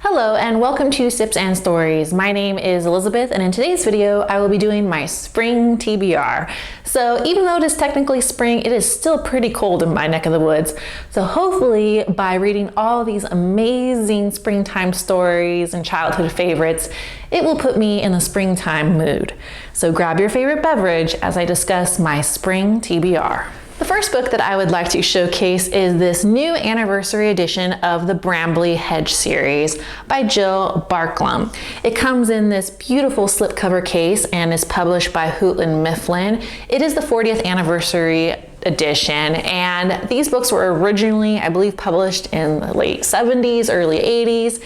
Hello and welcome to Sips and Stories. My name is Elizabeth and in today's video I will be doing my spring TBR. So even though it is technically spring, it is still pretty cold in my neck of the woods. So hopefully by reading all these amazing springtime stories and childhood favorites, it will put me in the springtime mood. So grab your favorite beverage as I discuss my spring TBR. The first book that I would like to showcase is this new anniversary edition of the Bramley Hedge series by Jill Barklem. It comes in this beautiful slipcover case and is published by Houghton Mifflin. It is the 40th anniversary edition, and these books were originally, I believe, published in the late 70s, early 80s,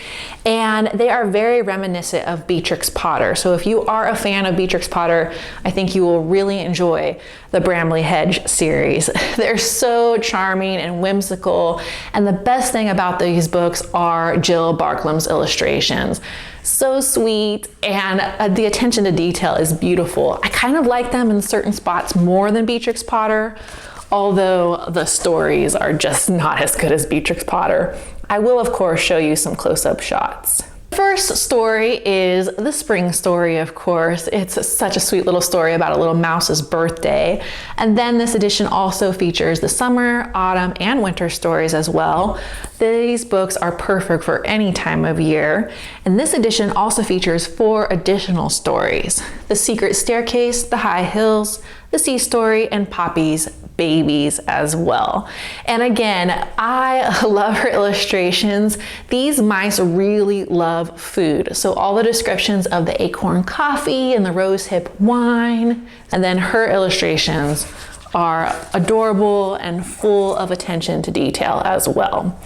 and they are very reminiscent of Beatrix Potter. So if you are a fan of Beatrix Potter, I think you will really enjoy the Bramley Hedge series. They're so charming and whimsical, and the best thing about these books are Jill Barklem's illustrations. So sweet, and the attention to detail is beautiful. I kind of like them in certain spots more than Beatrix Potter, although the stories are just not as good as Beatrix Potter. I will of course show you some close-up shots. The first story is the spring story, of course. It's such a sweet little story about a little mouse's birthday. And then this edition also features the summer, autumn, and winter stories as well. These books are perfect for any time of year. And this edition also features 4 additional stories: The Secret Staircase, The High Hills, The Sea Story, and Poppy's Babies as well. And again, I love her illustrations. These mice really love food. So all the descriptions of the acorn coffee and the rosehip wine, and then her illustrations are adorable and full of attention to detail as well.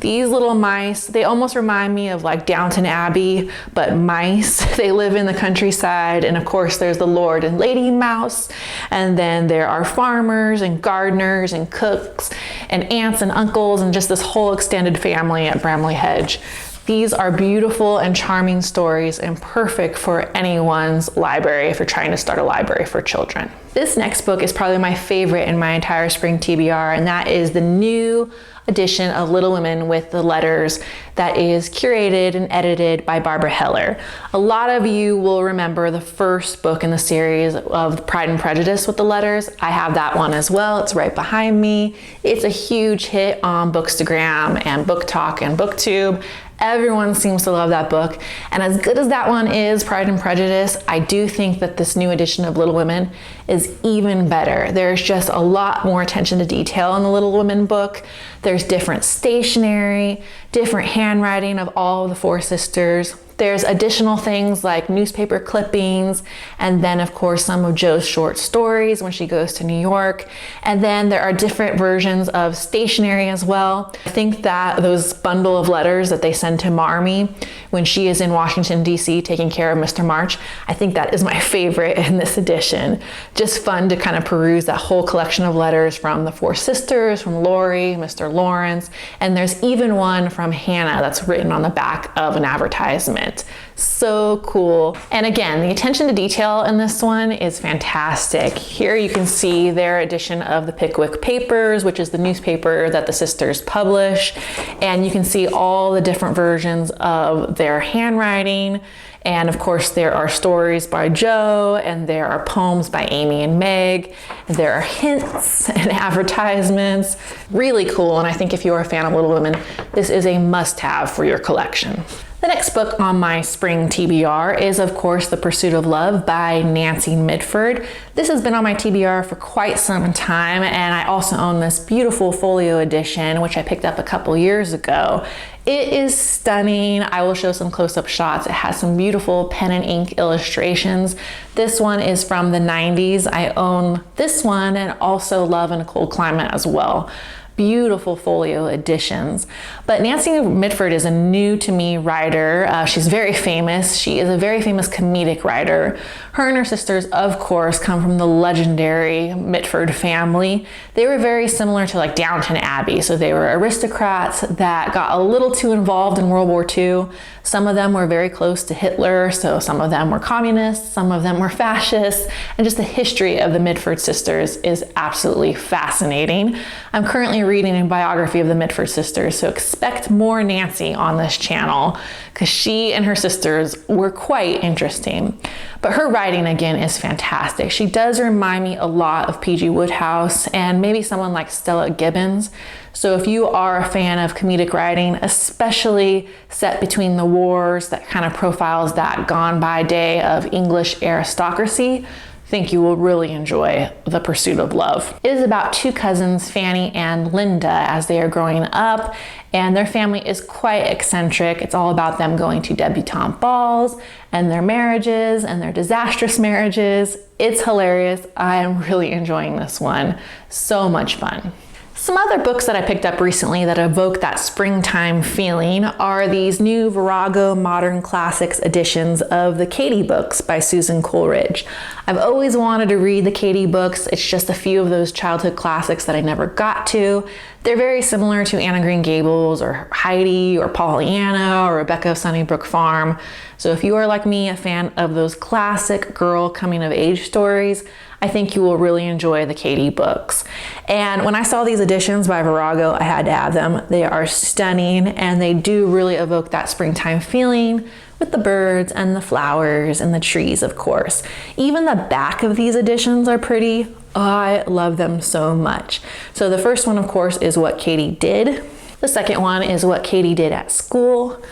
These little mice, they almost remind me of like Downton Abbey, but mice. They live in the countryside, and of course there's the Lord and Lady Mouse, and then there are farmers and gardeners and cooks and aunts and uncles and just this whole extended family at Bramley Hedge. These are beautiful and charming stories and perfect for anyone's library if you're trying to start a library for children. This next book is probably my favorite in my entire spring TBR, and that is the new edition of Little Women with the Letters that is curated and edited by Barbara Heller. A lot of you will remember the first book in the series of Pride and Prejudice with the Letters. I have that one as well. It's right behind me. It's a huge hit on Bookstagram and Book Talk and BookTube. Everyone seems to love that book. And as good as that one is, Pride and Prejudice, I do think that this new edition of Little Women is even better. There's just a lot more attention to detail in the Little Women book. There's different stationery, different handwriting of all of the 4 sisters. There's additional things like newspaper clippings, and then of course some of Jo's short stories when she goes to New York. And then there are different versions of stationery as well. I think that those bundle of letters that they send to Marmee when she is in Washington, D.C. taking care of Mr. March, I think that is my favorite in this edition. Just fun to kind of peruse that whole collection of letters from the 4 sisters, from Laurie, Mr. Lawrence, and there's even one from Hannah that's written on the back of an advertisement. So cool. And again, the attention to detail in this one is fantastic. Here you can see their edition of the Pickwick Papers, which is the newspaper that the sisters publish. And you can see all the different versions of their handwriting. And of course, there are stories by Jo, and there are poems by Amy and Meg, and there are hints and advertisements. Really cool, and I think if you're a fan of Little Women, this is a must-have for your collection. The next book on my spring TBR is, of course, The Pursuit of Love by Nancy Mitford. This has been on my TBR for quite some time, and I also own this beautiful folio edition, which I picked up a couple years ago. It is stunning. I will show some close-up shots. It has some beautiful pen and ink illustrations. This one is from the 90s. I own this one and also Love in a Cold Climate as well. Beautiful folio editions. But Nancy Mitford is a new to me writer. She's very famous. She is a very famous comedic writer. Her and her sisters, of course, come from the legendary Mitford family. They were very similar to like Downton Abbey. So they were aristocrats that got a little too involved in World War II. Some of them were very close to Hitler, so some of them were communists, some of them were fascists, and just the history of the Mitford sisters is absolutely fascinating. I'm currently currently reading a biography of the Mitford sisters, so expect more Nancy on this channel because she and her sisters were quite interesting. But her writing, again, is fantastic. She does remind me a lot of P.G. Wodehouse and maybe someone like Stella Gibbons. So if you are a fan of comedic writing, especially set between the wars, that kind of profiles that gone by day of English aristocracy, I think you will really enjoy The Pursuit of Love. It is about two cousins, Fanny and Linda, as they are growing up, and their family is quite eccentric. It's all about them going to debutante balls and their marriages and their disastrous marriages. It's hilarious. I am really enjoying this one. So much fun. Some other books that I picked up recently that evoke that springtime feeling are these new Virago Modern Classics editions of the Katy books by Susan Coolidge. I've always wanted to read the Katy books. It's just a few of those childhood classics that I never got to. They're very similar to Anne of Green Gables or Heidi or Pollyanna or Rebecca of Sunnybrook Farm. So if you are like me, a fan of those classic girl coming of age stories, I think you will really enjoy the Katy books. And when I saw these editions by Virago, I had to have them. They are stunning and they do really evoke that springtime feeling with the birds and the flowers and the trees, of course. Even the back of these editions are pretty. I love them so much. So the first one, of course, is What Katy Did. The second one is What Katy Did at School.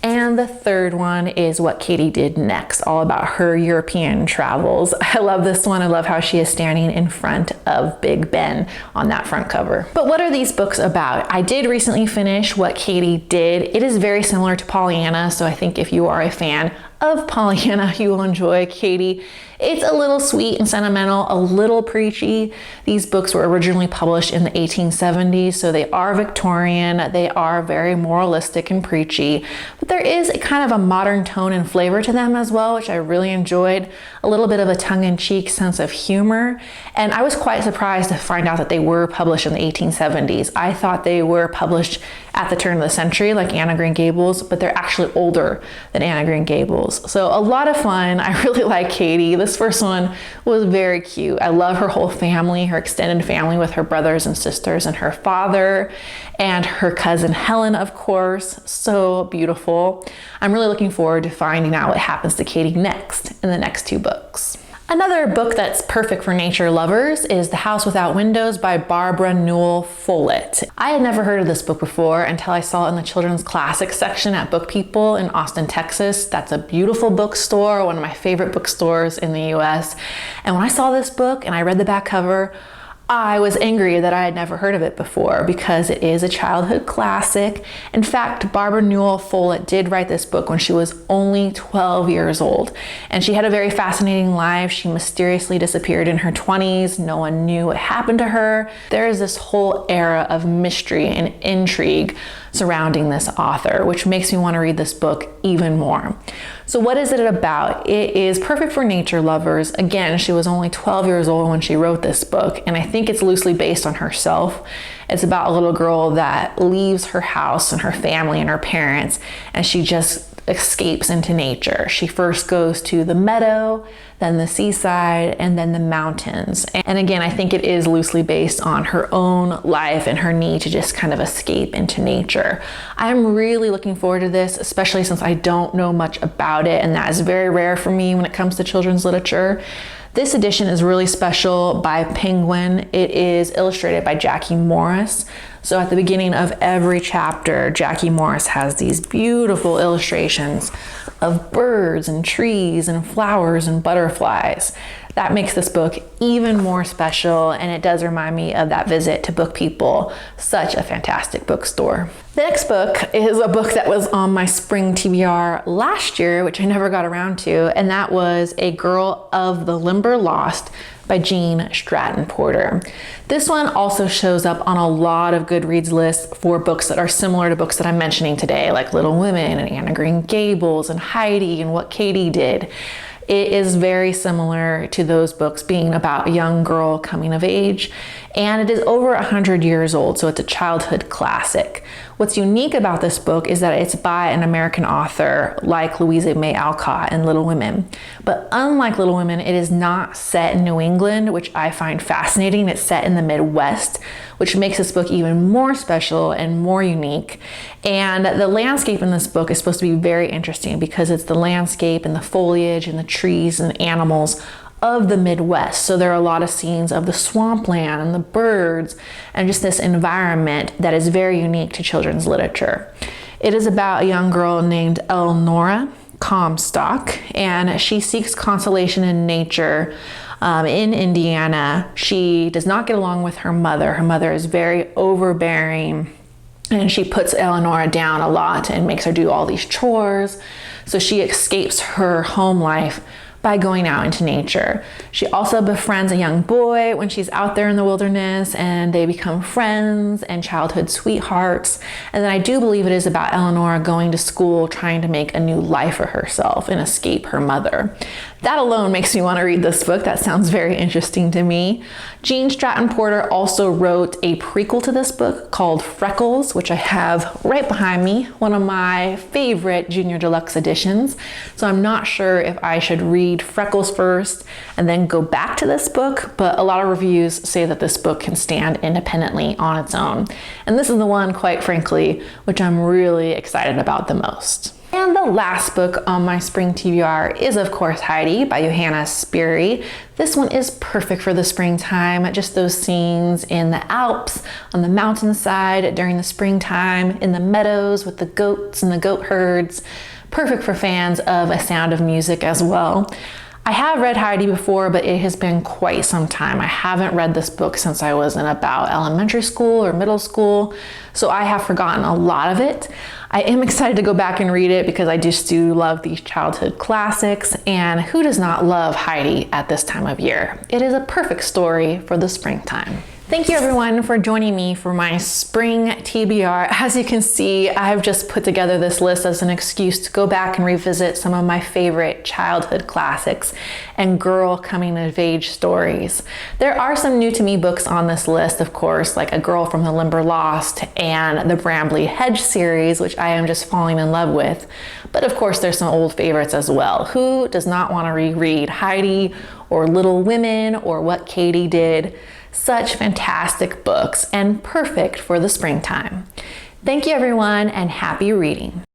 And the third one is What Katy Did Next, all about her European travels. I love this one. I love how she is standing in front of Big Ben on that front cover. But what are these books about? I did recently finish What Katy Did. It is very similar to Pollyanna, so I think if you are a fan of Pollyanna, you will enjoy Katy. It's a little sweet and sentimental, a little preachy. These books were originally published in the 1870s, so they are Victorian. They are very moralistic and preachy, but there is a kind of a modern tone and flavor to them as well, which I really enjoyed. A little bit of a tongue-in-cheek sense of humor, and I was quite surprised to find out that they were published in the 1870s. I thought they were published at the turn of the century, like Anne of Green Gables, but they're actually older than Anne of Green Gables. So a lot of fun. I really like Katy. This first one was very cute. I love her whole family, her extended family with her brothers and sisters and her father and her cousin Helen, of course. So beautiful. I'm really looking forward to finding out what happens to Katy next in the next two books. Another book that's perfect for nature lovers is The House Without Windows by Barbara Newhall Follett. I had never heard of this book before until I saw it in the children's classics section at Book People in Austin, Texas. That's a beautiful bookstore, one of my favorite bookstores in the US. And when I saw this book and I read the back cover, I was angry that I had never heard of it before because it is a childhood classic. In fact, Barbara Newhall Follett did write this book when she was only 12 years old. And she had a very fascinating life. She mysteriously disappeared in her 20s. No one knew what happened to her. There is this whole era of mystery and intrigue surrounding this author, which makes me want to read this book even more. So what is it about? It is perfect for nature lovers. Again, she was only 12 years old when she wrote this book, and I think it's loosely based on herself. It's about a little girl that leaves her house and her family and her parents, and she just escapes into nature. She first goes to the meadow, then the seaside, and then the mountains. And again, I think it is loosely based on her own life and her need to just kind of escape into nature. I'm really looking forward to this, especially since I don't know much about it, and that is very rare for me when it comes to children's literature. This edition is really special by Penguin. It is illustrated by Jackie Morris. So at the beginning of every chapter, Jackie Morris has these beautiful illustrations of birds and trees and flowers and butterflies. That makes this book even more special, and it does remind me of that visit to Book People. Such a fantastic bookstore. The next book is a book that was on my Spring TBR last year, which I never got around to, and that was A Girl of the Limberlost by Jean Stratton-Porter. This one also shows up on a lot of Goodreads lists for books that are similar to books that I'm mentioning today, like Little Women and Anne of Green Gables and Heidi and What Katy Did. It is very similar to those books, being about a young girl coming of age. and it is over 100 years old, so it's a childhood classic. What's unique about this book is that it's by an American author like Louisa May Alcott in Little Women. But unlike Little Women, it is not set in New England, which I find fascinating. It's set in the Midwest, which makes this book even more special and more unique. And the landscape in this book is supposed to be very interesting because it's the landscape and the foliage and the trees and animals of the Midwest. So there are a lot of scenes of the swampland and the birds and just this environment that is very unique to children's literature. It is about a young girl named Eleanor Comstock, and she seeks consolation in nature in Indiana. She does not get along with her mother. Her mother is very overbearing, and she puts Eleanor down a lot and makes her do all these chores. So she escapes her home life by going out into nature. She also befriends a young boy when she's out there in the wilderness, and they become friends and childhood sweethearts. And then I do believe it is about Eleanor going to school, trying to make a new life for herself and escape her mother. That alone makes me want to read this book. That sounds very interesting to me. Gene Stratton-Porter also wrote a prequel to this book called Freckles, which I have right behind me, one of my favorite Junior Deluxe editions. So I'm not sure if I should read Freckles first and then go back to this book, but a lot of reviews say that this book can stand independently on its own. And this is the one, quite frankly, which I'm really excited about the most. And the last book on my Spring TBR is, of course, Heidi by Johanna Spyri. This one is perfect for the springtime, just those scenes in the Alps, on the mountainside during the springtime, in the meadows with the goats and the goat herds. Perfect for fans of A Sound of Music as well. I have read Heidi before, but it has been quite some time. I haven't read this book since I was in about elementary school or middle school, so I have forgotten a lot of it. I am excited to go back and read it because I just do love these childhood classics, and who does not love Heidi at this time of year? It is a perfect story for the springtime. Thank you everyone for joining me for my Spring TBR. As you can see, I've just put together this list as an excuse to go back and revisit some of my favorite childhood classics and girl coming of age stories. There are some new to me books on this list, of course, like A Girl from the Limberlost and the Bramley Hedge series, which I am just falling in love with. But of course, there's some old favorites as well. Who does not want to reread Heidi or Little Women or What Katy Did? Such fantastic books and perfect for the springtime. Thank you everyone, and happy reading.